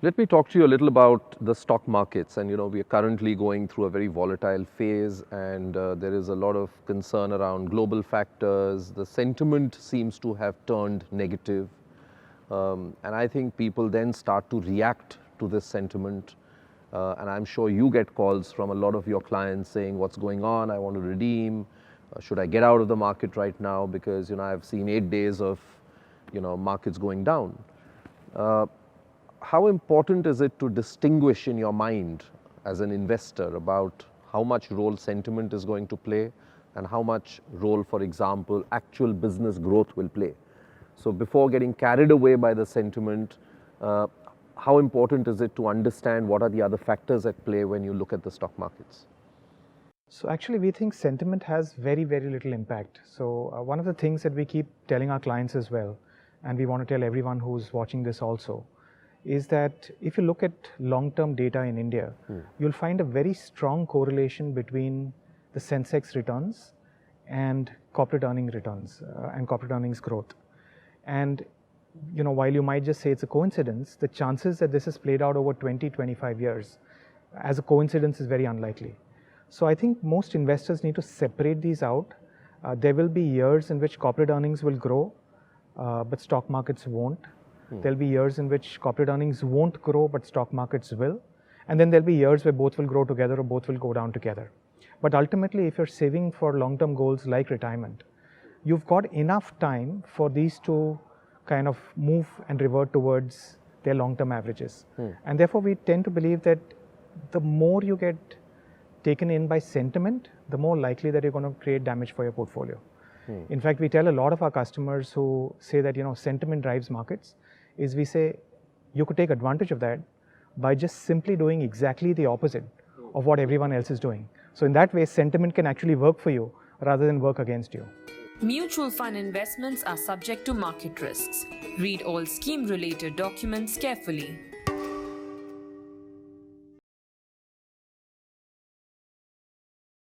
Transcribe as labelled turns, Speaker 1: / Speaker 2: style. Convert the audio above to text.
Speaker 1: Let me talk to you a little about the stock markets. And we are currently going through a very volatile phase, and there is a lot of concern around global factors. The sentiment seems to have turned negative. And I think people then start to react to this sentiment. And I'm sure you get calls from a lot of your clients saying, what's going on? I want to redeem. Should I get out of the market right now? Because, I've seen 8 days of, markets going down. How important is it to distinguish in your mind as an investor about how much role sentiment is going to play and how much role, for example, actual business growth will play? So before getting carried away by the sentiment, how important is it to understand what are the other factors at play when you look at the stock markets?
Speaker 2: So actually, we think sentiment has very, very little impact. So one of the things that we keep telling our clients as well, and we want to tell everyone who's watching this also, is that if you look at long-term data in India, you'll find a very strong correlation between the Sensex returns and corporate earnings returns and corporate earnings growth. And while you might just say it's a coincidence, the chances that this has played out over 20-25 years as a coincidence is very unlikely. So I think most investors need to separate these out. There will be years in which corporate earnings will grow, but stock markets won't. There'll be years in which corporate earnings won't grow, but stock markets will. And then there'll be years where both will grow together or both will go down together. But ultimately, if you're saving for long-term goals like retirement, you've got enough time for these to kind of move and revert towards their long-term averages. And therefore, we tend to believe that the more you get taken in by sentiment, the more likely that you're going to create damage for your portfolio. In fact, we tell a lot of our customers who say that sentiment drives markets, is we say you could take advantage of that by just simply doing exactly the opposite of what everyone else is doing. So in that way, sentiment can actually work for you rather than work against you.
Speaker 3: Mutual fund investments are subject to market risks. Read all scheme-related documents carefully.